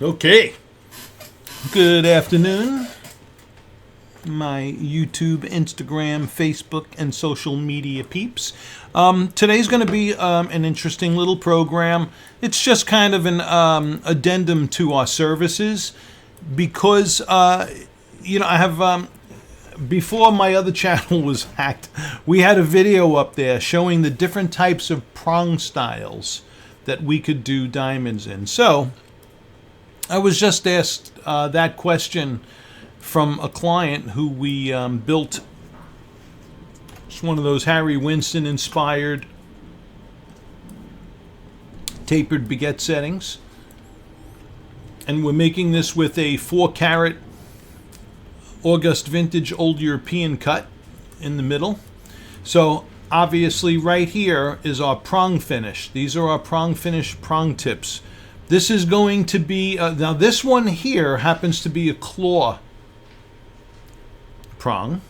Okay. Good afternoon, my YouTube, Instagram, Facebook, and social media peeps. Today's going to be an interesting little program. It's just kind of an addendum to our services because, I have, before my other channel was hacked, we had a video up there showing the different types of prong styles that we could do diamonds in. So, I was just asked that question from a client who we built. It's one of those Harry Winston inspired tapered baguette settings. And we're making this with a 4-carat August vintage old European cut in the middle. So obviously right here is our prong finish. These are our prong finish prong tips. This is going to be, now this one here happens to be a claw prong.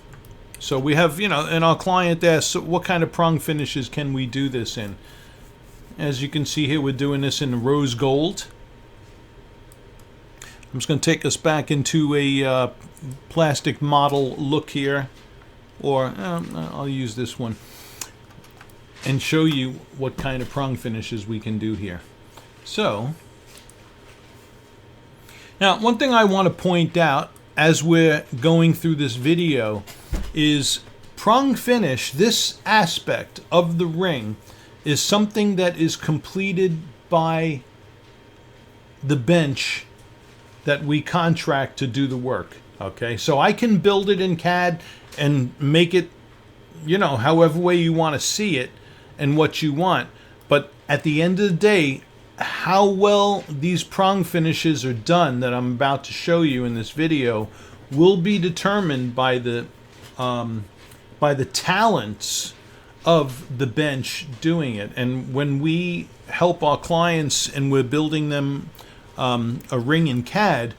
So we have, and our client asks, what kind of prong finishes can we do this in? As you can see here, we're doing this in rose gold. I'm just going to take us back into a plastic model look here, or I'll use this one, and show you what kind of prong finishes we can do here. So, now one thing I want to point out as we're going through this video is prong finish, this aspect of the ring, is something that is completed by the bench that we contract to do the work. Okay, so I can build it in CAD and make it, however way you want to see it and what you want. But at the end of the day, how well these prong finishes are done that I'm about to show you in this video will be determined by the talents of the bench doing it. And when we help our clients and we're building them a ring in CAD,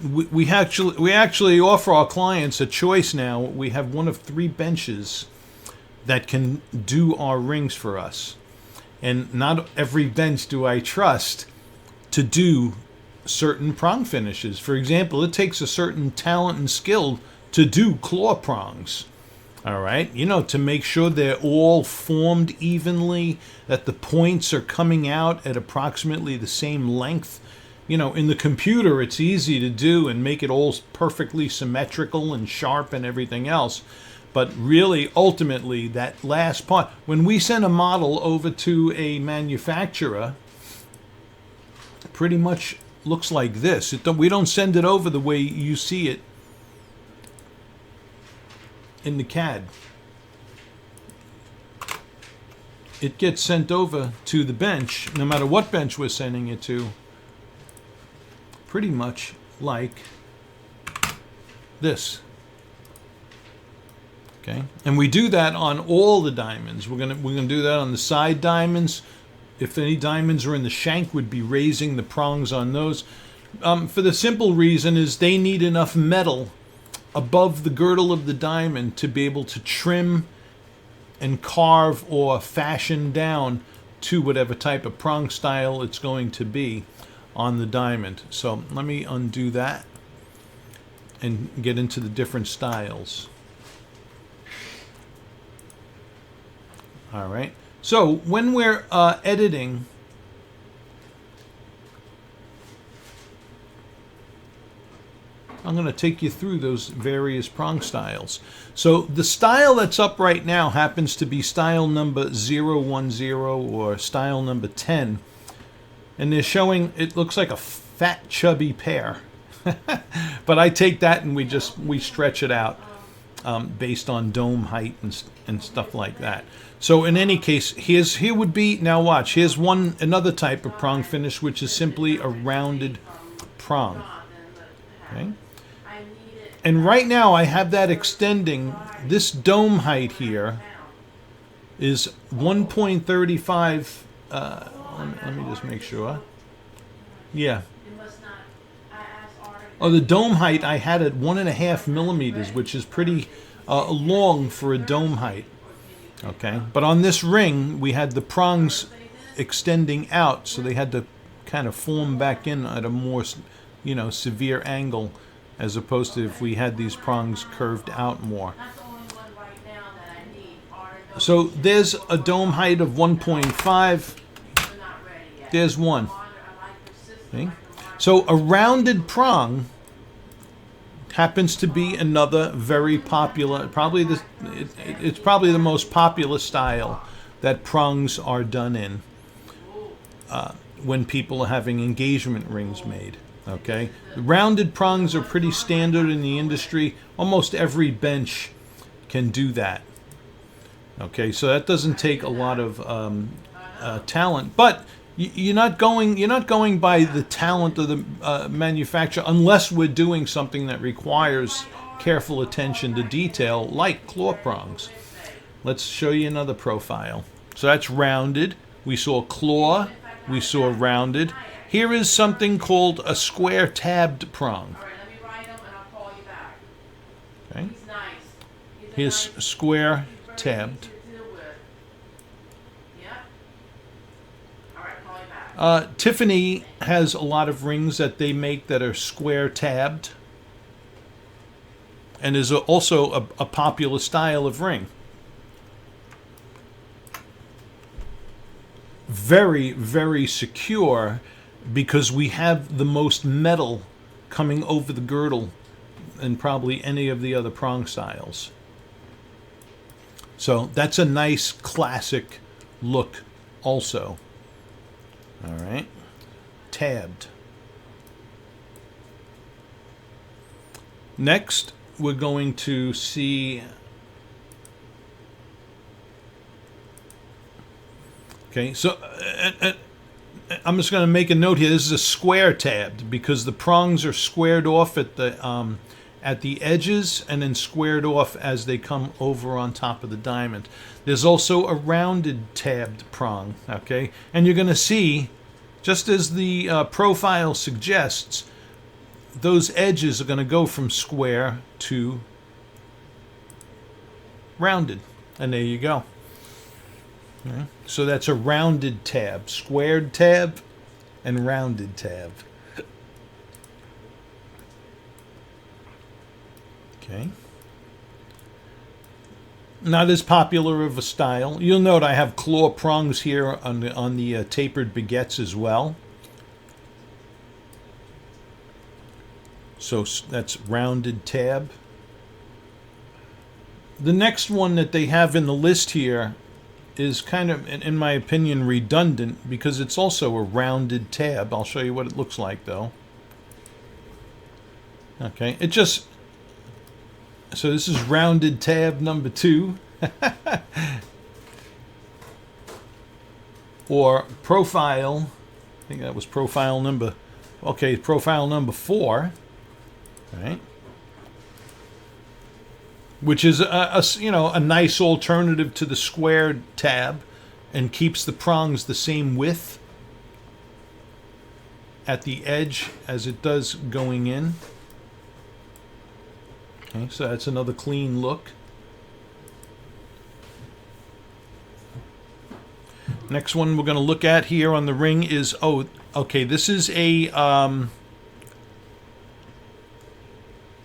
we actually offer our clients a choice now. We have one of 3 benches that can do our rings for us. And not every bench do I trust to do certain prong finishes. For example, it takes a certain talent and skill to do claw prongs. All right, to make sure they're all formed evenly, that the points are coming out at approximately the same length. In the computer, it's easy to do and make it all perfectly symmetrical and sharp and everything else. But really, ultimately, that last part, when we send a model over to a manufacturer, it pretty much looks like this. We don't send it over the way you see it in the CAD. It gets sent over to the bench, no matter what bench we're sending it to, pretty much like this. Okay, and we do that on all the diamonds. We're gonna do that on the side diamonds. If any diamonds are in the shank, we'd be raising the prongs on those. For the simple reason is they need enough metal above the girdle of the diamond to be able to trim and carve or fashion down to whatever type of prong style it's going to be on the diamond. So let me undo that and get into the different styles. All right, so when we're editing, I'm going to take you through those various prong styles. So the style that's up right now happens to be style number 010 or style number 10. And they're showing, it looks like a fat, chubby pear. But I take that and we stretch it out based on dome height and stuff like that. So in any case, here would be, now watch, here's another type of prong finish, which is simply a rounded prong. Okay? And right now I have that extending. This dome height here is 1.35. Let me just make sure. Yeah. Oh, the dome height I had at 1.5 millimeters, which is pretty long for a dome height. Okay, but on this ring we had the prongs extending out, so they had to kind of form back in at a more, severe angle, as opposed to if we had these prongs curved out more. So there's a dome height of 1.5. There's one. Okay. So a rounded prong happens to be another very popular, it's probably the most popular style that prongs are done in when people are having engagement rings made. Okay, the rounded prongs are pretty standard in the industry. Almost every bench can do that. Okay, so that doesn't take a lot of talent, but you're not going by the talent of the manufacturer unless we're doing something that requires careful attention to detail, like claw prongs. Let's show you another profile. So that's rounded. We saw claw. We saw rounded. Here is something called a square tabbed prong. Okay. Here's square tabbed. Tiffany has a lot of rings that they make that are square tabbed, and is also a popular style of ring. Very, very secure, because we have the most metal coming over the girdle than probably any of the other prong styles. So that's a nice classic look also. All right, tabbed. Next, we're going to see, okay, so I'm just going to make a note here. This is a square tabbed because the prongs are squared off at the edges and then squared off as they come over on top of the diamond. There's also a rounded tabbed prong, okay? And you're going to see, just as the profile suggests, those edges are going to go from square to rounded. And there you go. Okay. So that's a rounded tab, squared tab, and rounded tab. Okay. Not as popular of a style. You'll note I have claw prongs here on the tapered baguettes as well. So that's rounded tab. The next one that they have in the list here is kind of, in my opinion, redundant because it's also a rounded tab. I'll show you what it looks like though. Okay, it just, so this is rounded tab number 2. Or profile, I think that was profile number, okay, profile number 4. Right? Which is a nice alternative to the squared tab and keeps the prongs the same width at the edge as it does going in. Okay, so that's another clean look. Next one we're going to look at here on the ring is, okay, this is a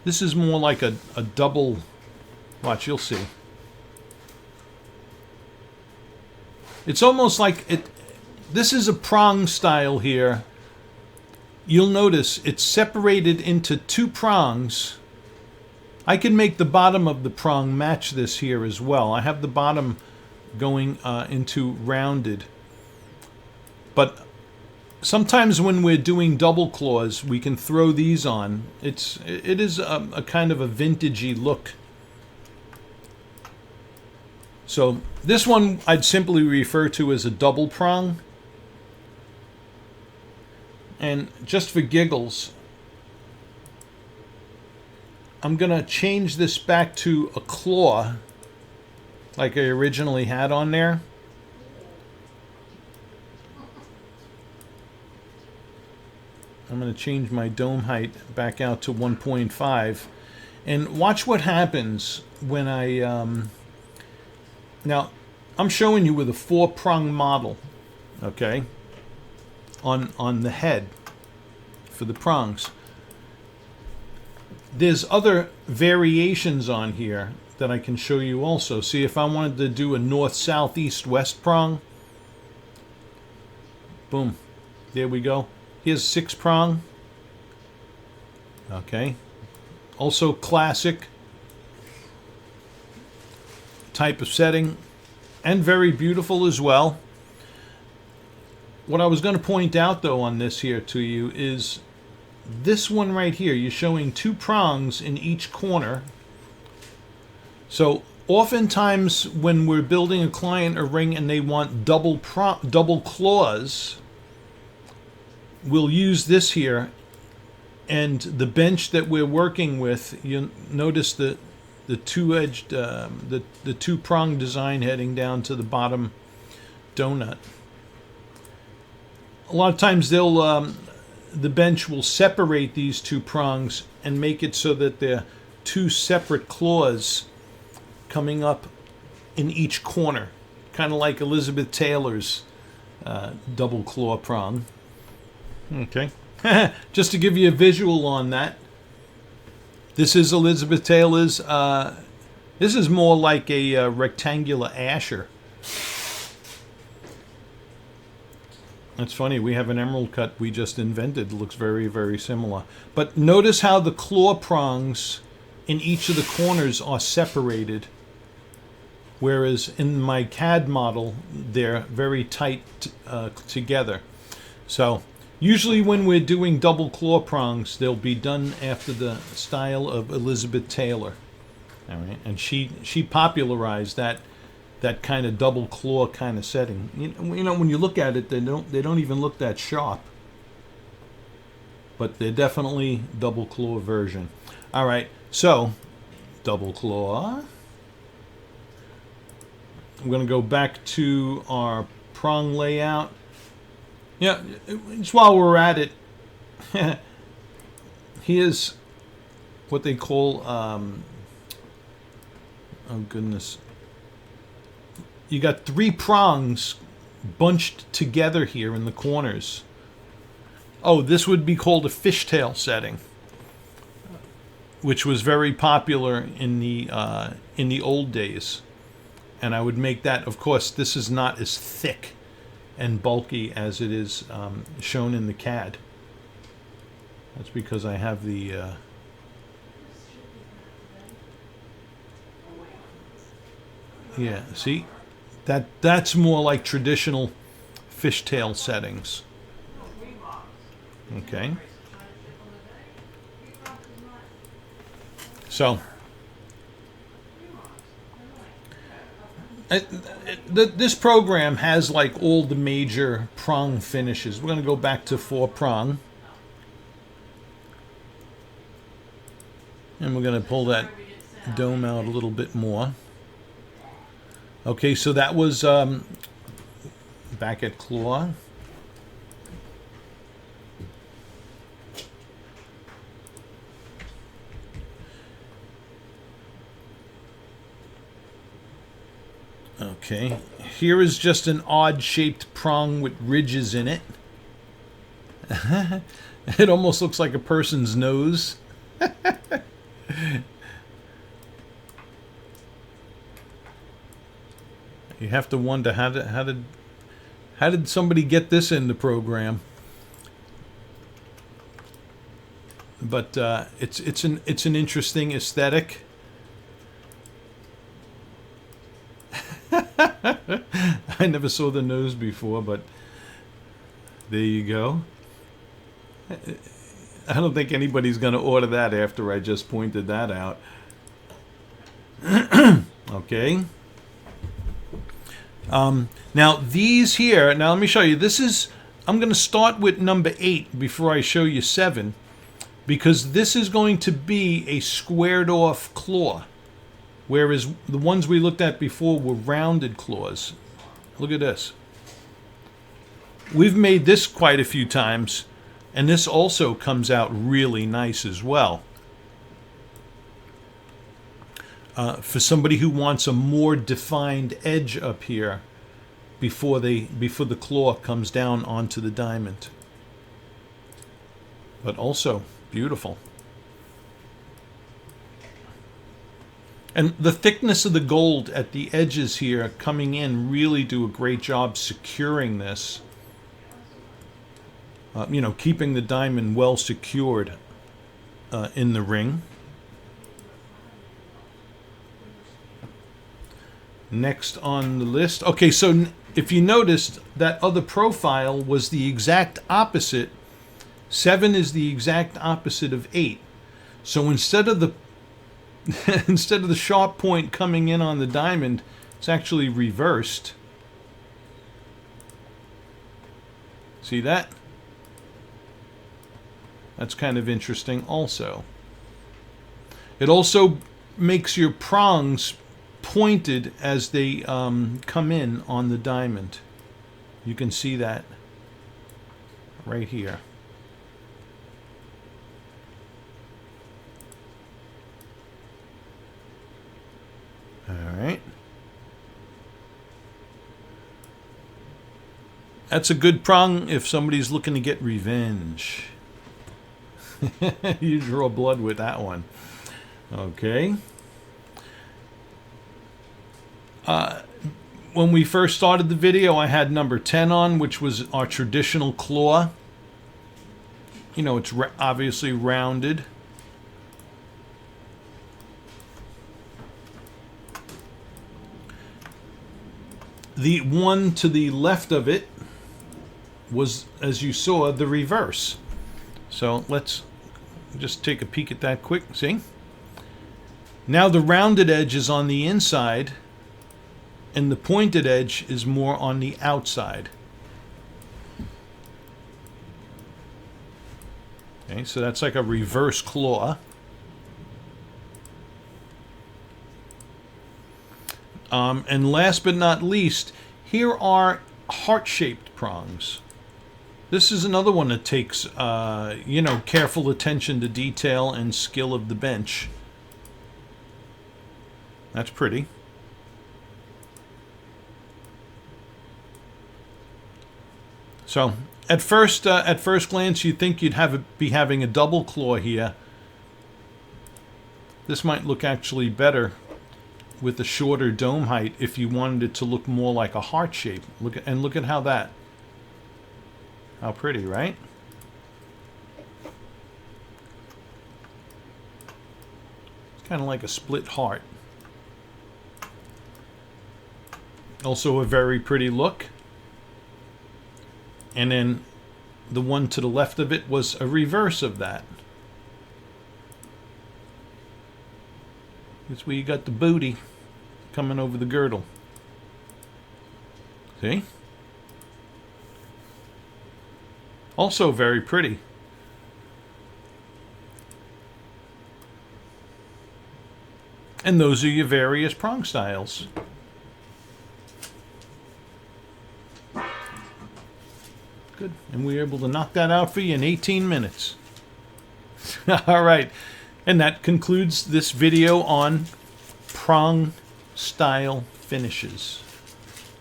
this is more like a double. Watch, you'll see. It's almost like it. This is a prong style here. You'll notice it's separated into 2 prongs. I can make the bottom of the prong match this here as well. I have the bottom going into rounded. But sometimes when we're doing double claws, we can throw these on. It is a kind of a vintagey look. So this one I'd simply refer to as a double prong. And just for giggles, I'm going to change this back to a claw like I originally had on there. I'm going to change my dome height back out to 1.5. And watch what happens when I... Now, I'm showing you with a 4-prong model, okay? on the head for the prongs. There's other variations on here that I can show you also. See, if I wanted to do a north, south, east, west prong, boom, there we go. Here's 6 prong. Okay, also classic type of setting, and very beautiful as well. What I was going to point out though on this here to you is this one right here. You're showing 2 prongs in each corner. So oftentimes when we're building a client a ring and they want double claws, we'll use this here. And the bench that we're working with, you notice the two-edged, the 2-prong design heading down to the bottom donut. A lot of times the bench will separate these 2 prongs and make it so that they're 2 separate claws coming up in each corner, kind of like Elizabeth Taylor's double claw prong. Okay, just to give you a visual on that. This is Elizabeth Taylor's. This is more like a rectangular asher. That's funny. We have an emerald cut we just invented. It looks very, very similar. But notice how the claw prongs in each of the corners are separated. Whereas in my CAD model, they're very tight together. So usually when we're doing double claw prongs, they'll be done after the style of Elizabeth Taylor. All right, and she popularized that kind of double claw kind of setting. You know, when you look at it, they don't even look that sharp. But they're definitely double claw version. All right, so double claw. I'm going to go back to our prong layout. Yeah, just while we're at it, here's what they call, oh goodness. You got 3 prongs bunched together here in the corners. Oh, this would be called a fishtail setting, which was very popular in the old days. And I would make that, of course, this is not as thick and bulky as it is shown in the CAD. That's because I have the yeah, see, that's more like traditional fishtail settings. Okay, so this program has like all the major prong finishes. We're going to go back to 4 prong. And we're going to pull that dome out a little bit more. Okay, so that was back at claw. Okay, here is just an odd-shaped prong with ridges in it. It almost looks like a person's nose. You have to wonder how did somebody get this in the program? But it's an interesting aesthetic. I never saw the nose before, but there you go. I don't think anybody's going to order that after I just pointed that out. Okay. Now these here, now let me show you. I'm going to start with number 8 before I show you 7, because this is going to be a squared off claw, whereas the ones we looked at before were rounded claws. Look at this. We've made this quite a few times, and this also comes out really nice as well. For somebody who wants a more defined edge up here, before the claw comes down onto the diamond. But also beautiful. And the thickness of the gold at the edges here coming in really do a great job securing this. Keeping the diamond well secured in the ring. Next on the list. Okay, so if you noticed, that other profile was the exact opposite. 7 is the exact opposite of 8. So instead of the instead of the sharp point coming in on the diamond, it's actually reversed. See that? That's kind of interesting also. It also makes your prongs pointed as they come in on the diamond. You can see that right here. All right. That's a good prong if somebody's looking to get revenge. You draw blood with that one. Okay. When we first started the video, I had number 10 on, which was our traditional claw. It's obviously rounded. The one to the left of it was, as you saw, the reverse. So let's just take a peek at that quick. See? Now the rounded edge is on the inside, and the pointed edge is more on the outside. Okay, so that's like a reverse claw. And last but not least, here are heart-shaped prongs. This is another one that takes, careful attention to detail and skill of the bench. That's pretty. So, at first glance, you'd think you'd be having a double claw here. This might look actually better with a shorter dome height if you wanted it to look more like a heart shape. Look at how pretty, right? It's kind of like a split heart. Also a very pretty look. And then the one to the left of it was a reverse of that. That's where you got the booty coming over the girdle. See? Also very pretty. And those are your various prong styles. Good. And we were able to knock that out for you in 18 minutes. All right. And that concludes this video on prong style finishes.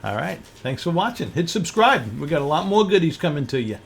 All right. Thanks for watching. Hit subscribe. We got a lot more goodies coming to you.